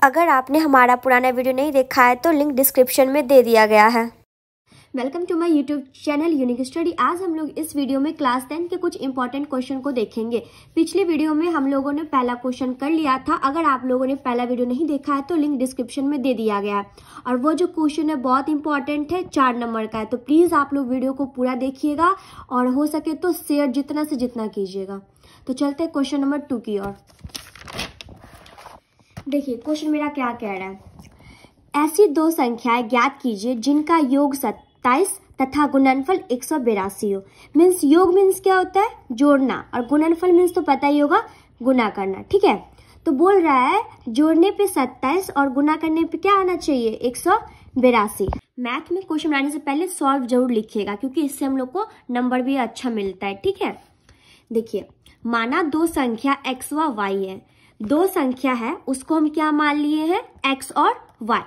अगर आपने हमारा पुराना वीडियो नहीं देखा है तो लिंक डिस्क्रिप्शन में दे दिया गया है। Welcome to my YouTube channel unique study. आज हम लोग इस वीडियो में क्लास 10 के कुछ इंपॉर्टेंट क्वेश्चन को देखेंगे। पिछले वीडियो में हम लोगों ने पहला क्वेश्चन कर लिया था। अगर आप लोगों ने पहला वीडियो नहीं देखा है तो लिंक डिस्क्रिप्शन में दे दिया गया है। और वो जो क्वेश्चन है बहुत इंपॉर्टेंट है, 4 नंबर का है, तो प्लीज आप लोग वीडियो को पूरा देखिएगा और हो सके तो शेयर जितना से जितना कीजिएगा। तो चलते क्वेश्चन नंबर 2 की ओर। देखिए क्वेश्चन मेरा क्या कह रहा है, ऐसी दो संख्याएं ज्ञात कीजिए जिनका योग 27 तथा गुणनफल 182 हो। मीन्स योग मीन्स क्या होता है, जोड़ना, और गुणनफल मीन्स तो पता ही होगा, गुना करना। ठीक है, तो बोल रहा है जोड़ने पे 27 और गुना करने पे क्या आना चाहिए, 182। मैथ में क्वेश्चन बनाने से पहले सॉल्व जरूर लिखिएगा क्योंकि इससे हम लोग को नंबर भी अच्छा मिलता है। ठीक है, देखिए माना दो संख्या x व y है। दो संख्या है उसको हम क्या मान लिए हैं, x और y।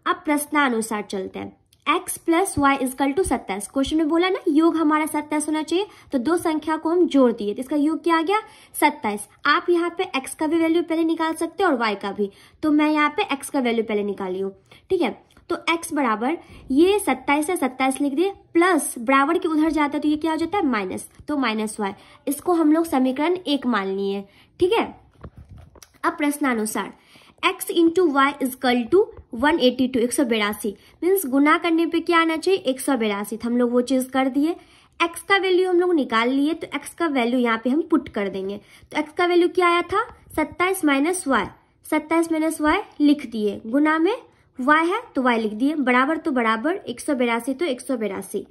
अब प्रश्नानुसार चलते हैं। x plus Y is equal to 27। Question में बोला ना योग हमारा 27 होना चाहिए, तो दो संख्या को हम जोड़ दिए तो इसका योग क्या आ गया, 27। आप यहाँ पे x का भी वैल्यू पहले निकाल सकते हैं और y का भी, तो मैं यहाँ पे x का वैल्यू पहले निकाली हूँ। ठीक है, तो x बराबर ये 27 है, 27 लिख दिए, प्लस बराबर के उधर जाता है तो ये क्या हो जाता है माइनस, तो माइनस y। इसको हम लोग समीकरण 1 मान लिए। ठीक है, अब प्रश्नानुसार x into y is equal to 182 182 means गुना करने पे क्या आना चाहिए, 182। तो हम लोग वो चीज कर दिए। x का वैल्यू हम लोग निकाल लिए, तो x का वैल्यू यहाँ पे हम पुट कर देंगे। तो x का वैल्यू क्या आया था, 27 माइनस वाई, 27 माइनस वाई लिख दिए, गुना में y है तो y लिख दिए, बराबर तो बराबर 182 तो 182।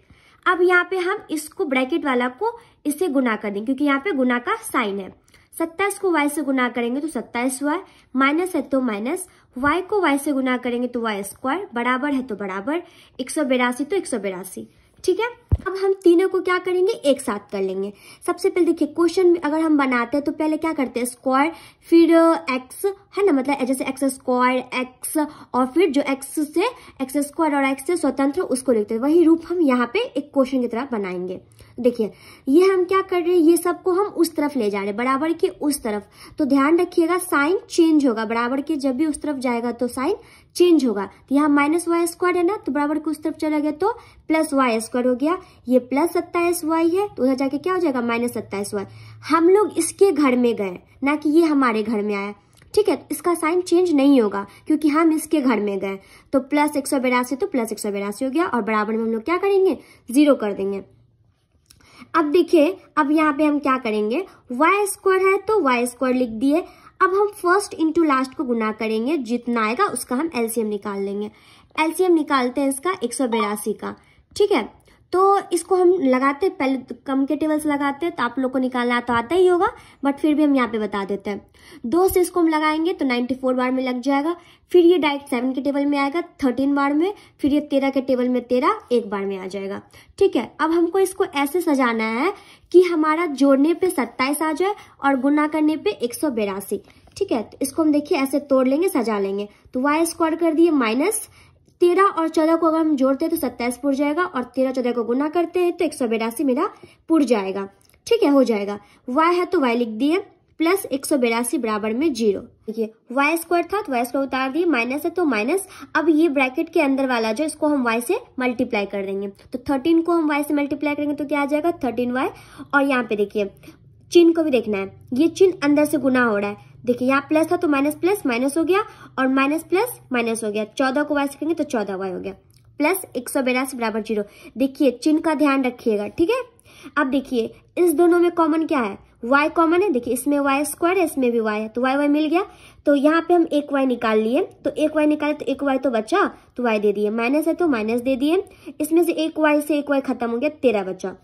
अब यहाँ पे हम इसको ब्रैकेट वाला को इससे गुना कर देंगे क्योंकि यहाँ पे गुना का साइन है। 27 को y से गुना करेंगे तो 27y, माइनस है तो माइनस, y को y से गुना करेंगे तो y स्क्वायर, बराबर है तो बराबर 182 तो 182। ठीक है, अब हम तीनों को क्या करेंगे, एक साथ कर लेंगे। सबसे पहले देखिए क्वेश्चन में अगर हम बनाते हैं तो पहले क्या करते हैं, स्क्वायर फिर x है ना, मतलब जैसे x स्क्वायर x और फिर जो x से x स्क्वायर और x से स्वतंत्र उसको लिखते हैं। वही रूप हम यहाँ पे एक क्वेश्चन की तरह बनाएंगे। देखिए ये हम क्या कर रहे हैं, ये सबको हम उस तरफ ले जा रहे हैं, बराबर के उस तरफ। तो ध्यान रखिएगा साइन चेंज होगा, बराबर के जब भी उस तरफ जाएगा तो साइन चेंज होगा। तो यहाँ माइनस वाई स्क्वायर है ना, तो बराबर के उस तरफ चला गया तो प्लस वाई स्क्वायर हो गया। ये प्लस 27 वाई है तो उधर जाके क्या हो जाएगा, माइनस 27 वाई। हम लोग इसके घर में गए ना कि ये हमारे घर में आया। ठीक है, इसका साइन चेंज नहीं होगा क्योंकि हम इसके घर में गए। तो प्लस 182 तो प्लस 182 हो गया, और बराबर में हम लोग क्या करेंगे, 0 कर देंगे। अब देखिए अब यहाँ पे हम क्या करेंगे, y स्क्वायर है तो y स्क्वायर लिख दिए। अब हम फर्स्ट इंटू लास्ट को गुना करेंगे, जितना आएगा उसका हम एलसीएम निकाल लेंगे। एलसीएम निकालते हैं इसका 182 का। ठीक है, तो इसको हम लगाते, पहले कम के टेबल से लगाते हैं, तो आप लोग को निकालना तो आता ही होगा, बट फिर भी हम यहाँ पे बता देते हैं। 2 से इसको हम लगाएंगे तो 94 बार में लग जाएगा। फिर ये डायरेक्ट 7 के टेबल में आएगा 13 बार में, फिर ये 13 के टेबल में 13 एक बार में आ जाएगा। ठीक है, अब हमको इसको ऐसे सजाना है कि हमारा जोड़ने पे 27 आ जाए और गुना करने पे 182। ठीक है, तो इसको हम देखिए ऐसे तोड़ लेंगे, सजा लेंगे। तो वाई स्क्वायर कर दिए, माइनस 13 और 14 को अगर हम जोड़ते हैं तो 27 पुर जाएगा, और 13 14 को गुना करते हैं तो 182 मेरा पुर जाएगा। ठीक है, हो जाएगा। y है तो y लिख दिए, प्लस 182 बराबर में 0। देखिए y स्क्वायर था तो y स्क्वायर उतार दिए, माइनस है तो माइनस। अब ये ब्रैकेट के अंदर वाला जो इसको हम y से मल्टीप्लाई कर देंगे, तो 13 को हम y से मल्टीप्लाई करेंगे तो क्या आ जाएगा, 13y। और यहाँ पे देखिए चिन्ह को भी देखना है, ये चिन्ह अंदर से गुना हो रहा है। देखिए यहाँ प्लस था तो माइनस प्लस माइनस हो गया, और माइनस प्लस माइनस हो गया। 14 को y से करेंगे तो 14y हो गया, प्लस 182 बराबर 0। देखिए चिन्ह का ध्यान रखिएगा। ठीक है, अब देखिए इस दोनों में कॉमन क्या है, y कॉमन है। देखिए इसमें y स्क्वायर है, इसमें भी y है, तो y मिल गया। तो यहाँ पे हम एक y निकाल लिए, तो एक y निकाले तो एक y तो बचा, तो y दे दिए। माइनस है तो माइनस दे दिए, इसमें से एक y से एक y खत्म हो गया, 13 बचा।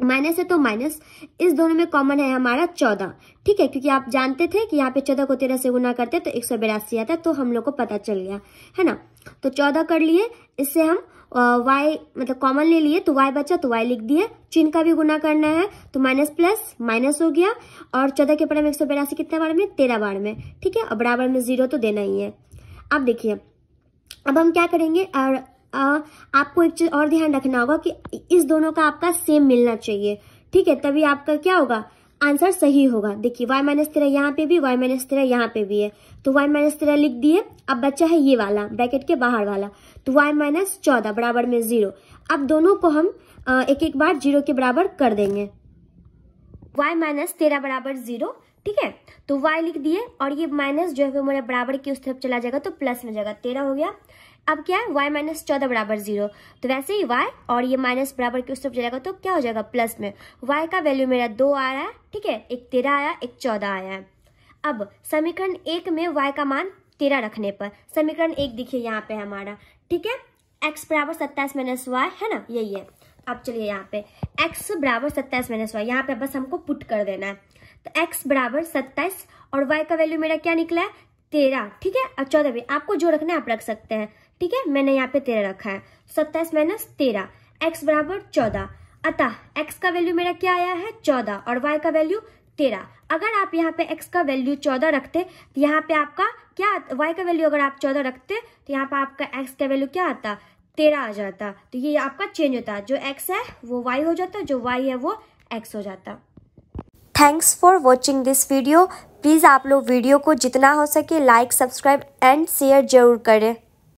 माइनस है तो माइनस, इस दोनों में कॉमन है हमारा 14। ठीक है, क्योंकि आप जानते थे कि यहाँ पे 14 को 13 से गुना करते तो 182 आता है, तो हम लोग को पता चल गया है ना। तो 14 कर लिए, इससे हम y मतलब कॉमन ले लिए, तो y बचा तो y लिख दिए। चिन्ह का भी गुना करना है तो माइनस प्लस माइनस हो गया, और 14 के पड़े में 182 कितने बार में, 13 बार में। ठीक है, और बराबर में 0 तो देना ही है। अब देखिए अब हम क्या करेंगे, और आपको एक चीज और ध्यान रखना होगा कि इस दोनों का आपका सेम मिलना चाहिए। ठीक है, तभी आपका क्या होगा, आंसर सही होगा। देखिए y माइनस 13 यहाँ पे भी, y माइनस 13 यहाँ पे भी है, तो y माइनस 13 लिख दिए। अब बच्चा है ये वाला ब्रैकेट के बाहर वाला, तो y माइनस 14 बराबर में 0। अब दोनों को हम एक एक बार 0 के बराबर कर देंगे। y माइनस 13 बराबर 0, ठीक है, तो y लिख दिए और ये माइनस जो है वो मेरे बराबर की उस तरफ चला जाएगा तो प्लस में जाएगा, 13 हो गया। अब क्या है, y माइनस 14 बराबर 0, तो वैसे ही y और ये माइनस बराबर की उस तरफ जाएगा तो क्या हो जाएगा प्लस में। y का वैल्यू मेरा 2 आया है, ठीक है, एक 13 आया, एक 14 आया है। अब समीकरण 1 में y का मान 13 रखने पर समीकरण 1 देखिए यहाँ पे हमारा, ठीक है, x बराबर 27 माइनस y है ना, यही है। अब चलिए यहाँ पे x बराबर 27 माइनस y, यहाँ पे बस हमको पुट कर देना है, तो x बराबर 27 और y का वैल्यू मेरा क्या निकला है 13, ठीक है। अब 14 भी आपको जो रखना है आप रख सकते हैं, ठीक है, मैंने यहाँ पे 13 रखा है। 27 माइनस 13, x बराबर 14, अतः x का वैल्यू मेरा क्या आया है 14 और y का वैल्यू 13। अगर आप यहाँ पे x का वैल्यू 14 रखते तो यहाँ पे आपका क्या, y का वैल्यू अगर आप 14 रखते तो यहाँ पे आपका x का वैल्यू क्या आता 13 आ जाता, तो ये आपका चेंज होता, जो x है वो y हो जाता, जो y है वो x हो जाता। Thanks for watching this video. Please आप लोग वीडियो को जितना हो सके लाइक, सब्सक्राइब एंड शेयर जरूर करें।